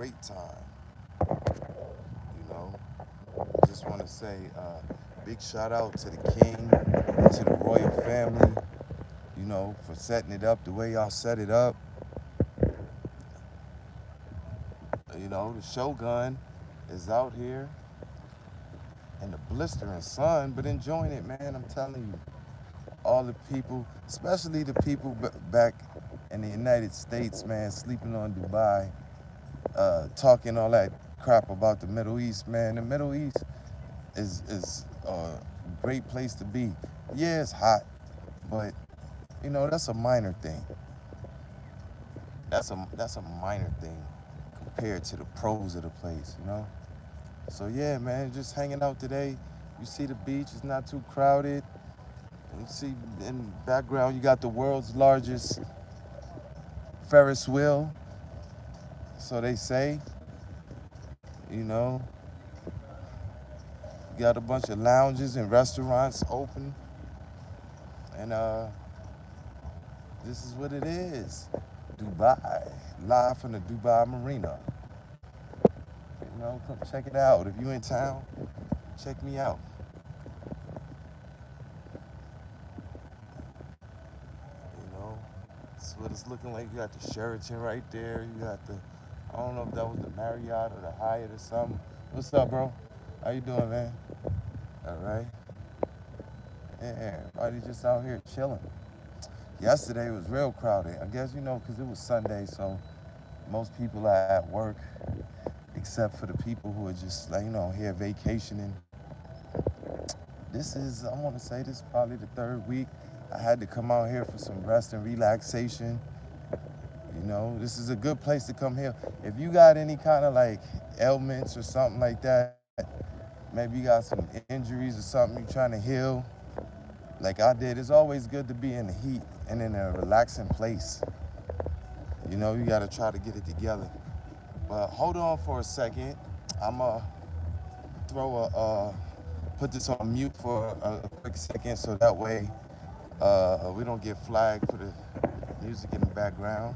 great time. I just want to say big shout out to the king, to the royal family, for setting it up the way y'all set it up. The Shogun is out here in the blistering sun, but enjoying it, man. I'm telling you, all the people, especially the people back in the United States, man, sleeping on Dubai, talking all that crap about the Middle East, man. The Middle East is a great place to be. Yeah, it's hot, but that's a minor thing. That's a minor thing compared to the pros of the place. So yeah, man, just hanging out today. You see the beach, it's not too crowded. You see in the background you got the world's largest Ferris wheel, so they say. You know, you got a bunch of lounges and restaurants open, and this is what it is. Dubai, live from the Dubai Marina. Come check it out. If you in town, check me out. You know, that's what it's looking like. You got the Sheraton right there. You got I don't know if that was the Marriott or the Hyatt or something. What's up, bro? How you doing, man? All right. Yeah, everybody just out here chilling. Yesterday was real crowded. I guess, because it was Sunday, so most people are at work, except for the people who are just, here vacationing. I want to say this is probably the third week. I had to come out here for some rest and relaxation. This is a good place to come here. If you got any kind of ailments or something like that, maybe you got some injuries or something you're trying to heal, like I did, it's always good to be in the heat and in a relaxing place. You got to try to get it together. But hold on for a second. I'm going to put this on mute for a quick second so that way we don't get flagged for the music in the background.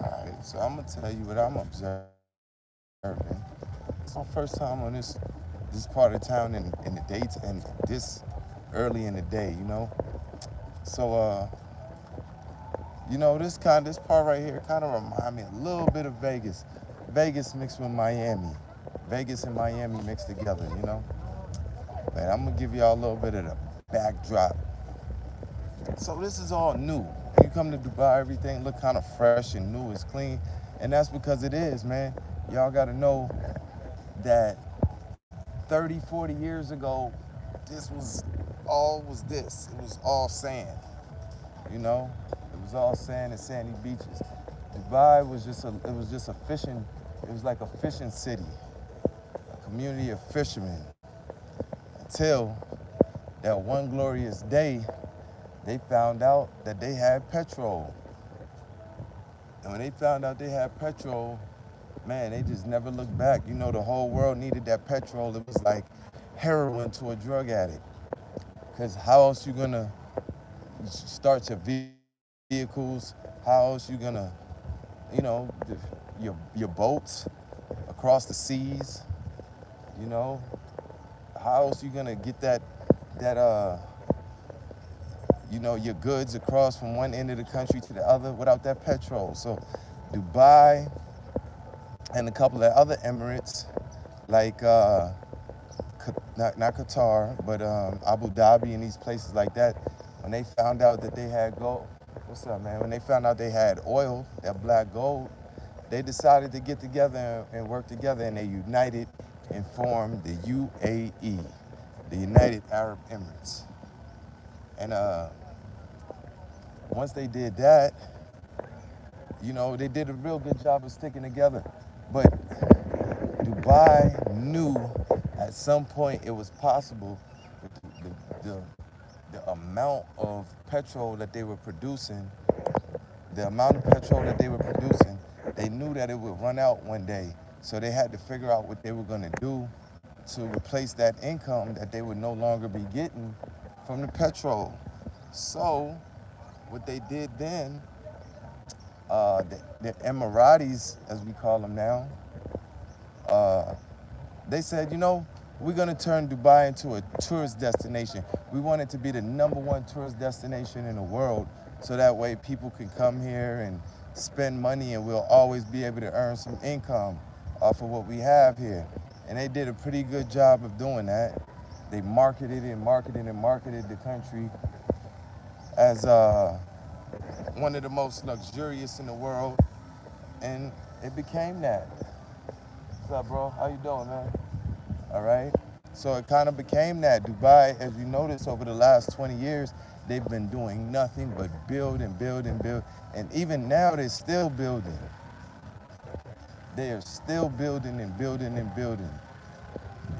All right, so I'm going to tell you what I'm observing. It's my first time on this part of town in the daytime and this early in the day. So this part right here kind of remind me a little bit of Vegas. Vegas mixed with Miami. Vegas and Miami mixed together. But I'm gonna give y'all a little bit of the backdrop. So this is all new. You come to Dubai, everything look kind of fresh and new, it's clean. And that's because it is, man. Y'all gotta know that 30, 40 years ago, this was this. It was all sand. It was all sand and sandy beaches. Dubai was just a fishing, it was like a fishing city, a community of fishermen. Until that one glorious day, they found out that they had petrol. And when they found out they had petrol, man, they just never looked back. The whole world needed that petrol. It was like heroin to a drug addict. Because how else you gonna start your vehicles? How else you gonna, your boats across the seas? How else you gonna get that your goods across from one end of the country to the other without that petrol? So Dubai and a couple of other Emirates, like not Qatar, but Abu Dhabi and these places like that, when they found out that they had gold, what's up, man? When they found out they had oil, that black gold, they decided to get together and work together, and they united and formed the UAE, the United Arab Emirates. And once they did that, they did a real good job of sticking together. But Dubai knew at some point it was possible the the amount of petrol that they were producing, the amount of petrol that they were producing, they knew that it would run out one day. So they had to figure out what they were going to do to replace that income that they would no longer be getting from the petrol. So what they did then, the Emiratis, as we call them now, uh, they said, we're going to turn Dubai into a tourist destination. We want it to be the #1 tourist destination in the world, so that way people can come here and spend money, and we'll always be able to earn some income off of what we have here. And they did a pretty good job of doing that. They marketed and marketed and marketed the country as one of the most luxurious in the world, and it became that. What's up, bro? How you doing, man? All right. So it kind of became that. Dubai, as you notice, over the last 20 years, they've been doing nothing but build and build and build. And even now, they're still building. They are still building and building and building.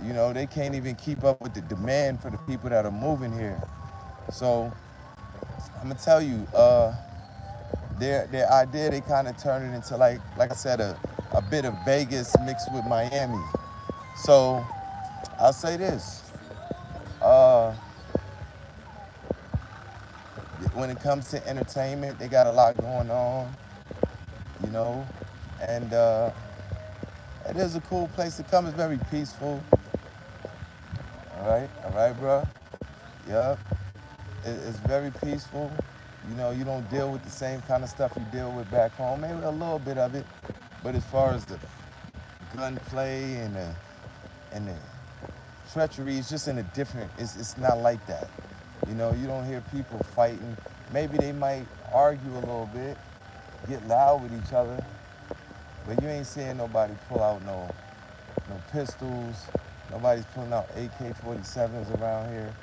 They can't even keep up with the demand for the people that are moving here. So I'm gonna tell you, their idea, they kind of turned it into, like I said, a bit of Vegas mixed with Miami. So I'll say this. When it comes to entertainment, they got a lot going on, you know, and it is a cool place to come. It's very peaceful. All right, bro. Yep. It's very peaceful. You don't deal with the same kind of stuff you deal with back home. Maybe a little bit of it, but as far as the gunplay and the treachery, it's just in a different. It's not like that. You don't hear people fighting. Maybe they might argue a little bit, get loud with each other, but you ain't seeing nobody pull out no pistols. Nobody's pulling out AK-47s around here.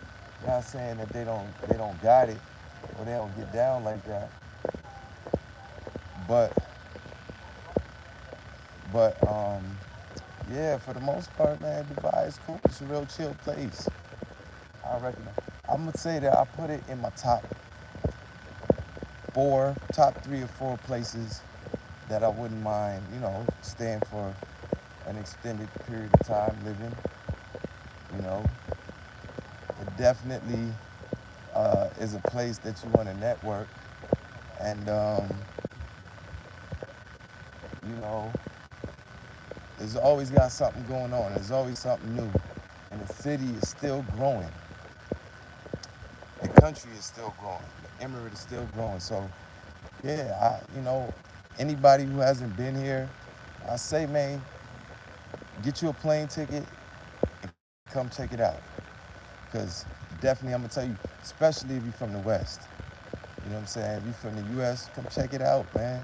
Not saying that they don't got it or they don't get down like that. But yeah, for the most part, man, Dubai is cool. It's a real chill place. I reckon. I'm gonna say that I put it in my top 3 or 4 places that I wouldn't mind, staying for an extended period of time living. It definitely is a place that you want to network, and there's always got something going on. There's always something new, and the city is still growing. The country is still growing. The emirate is still growing. So, yeah, anybody who hasn't been here, I say, man, get you a plane ticket and come check it out. Because definitely, I'm going to tell you, especially if you're from the West. You know what I'm saying? If you're from the U.S., come check it out, man.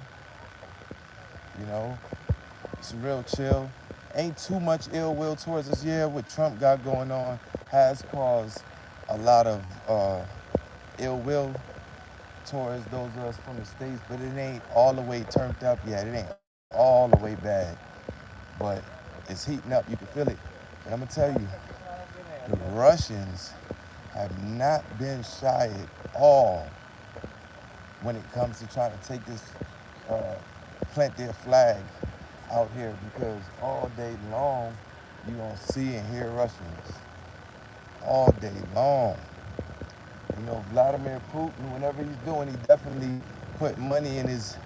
It's real chill. Ain't too much ill will towards us. Yeah, what Trump got going on has caused a lot of ill will towards those of us from the States, but it ain't all the way turned up yet. It ain't all the way bad, but it's heating up. You can feel it. And I'm going to tell you, the Russians have not been shy at all when it comes to trying to take this, plant their flag out here, because all day long, you're going to see and hear Russians. All day long. Vladimir Putin, whenever he's doing, he definitely put money in his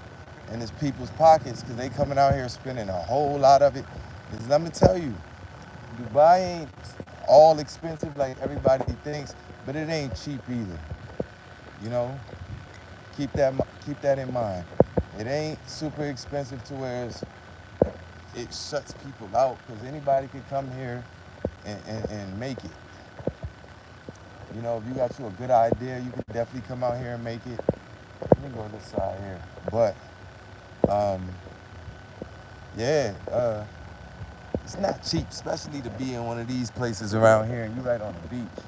people's pockets, because they coming out here spending a whole lot of it. Because let me tell you, Dubai ain't all expensive like everybody thinks, but it ain't cheap either. Keep that in mind. It ain't super expensive to where it shuts people out, because anybody can come here and make it. If you got you a good idea, you can definitely come out here and make it. Let me go to this side here. But, yeah, it's not cheap, especially to be in one of these places around here and you right on the beach.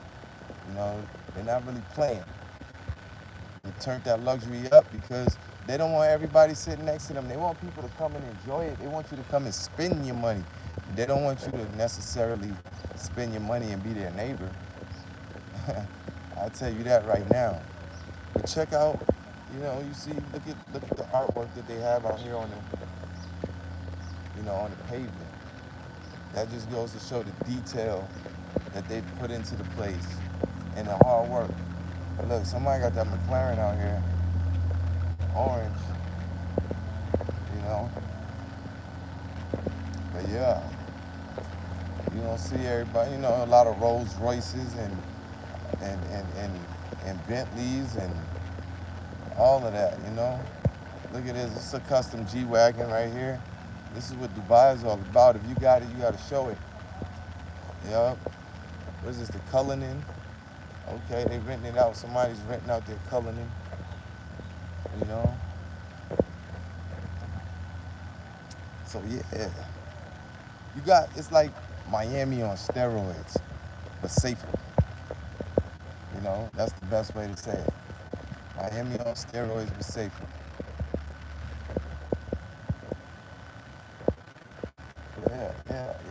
They're not really playing. They turned that luxury up because they don't want everybody sitting next to them. They want people to come and enjoy it. They want you to come and spend your money. They don't want you to necessarily spend your money and be their neighbor. I'll tell you that right now. But check out, you see, look at the artwork that they have out here on on the pavement. That just goes to show the detail that they put into the place and the hard work. But look, somebody got that McLaren out here, orange, you know. But yeah, you don't see everybody, a lot of Rolls Royces and Bentleys and all of that. Look at this. This is a custom G-Wagon right here. This is what Dubai is all about. If you got it, you got to show it. Yup. What is this, the Cullinan? Okay, they renting it out. Somebody's renting out their Cullinan. So yeah, it's like Miami on steroids, but safer. That's the best way to say it. Miami on steroids, but safer.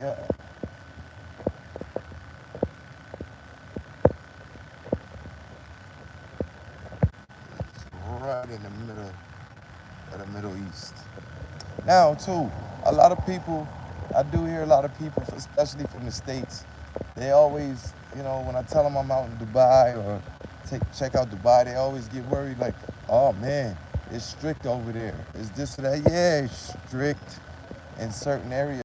Yeah. It's right in the middle of the Middle East. Now, too, a lot of people, I do hear a lot of people, especially from the States, they always, when I tell them I'm out in Dubai or check out Dubai, they always get worried like, oh man, it's strict over there. Is this or that? Yeah, it's strict in certain areas.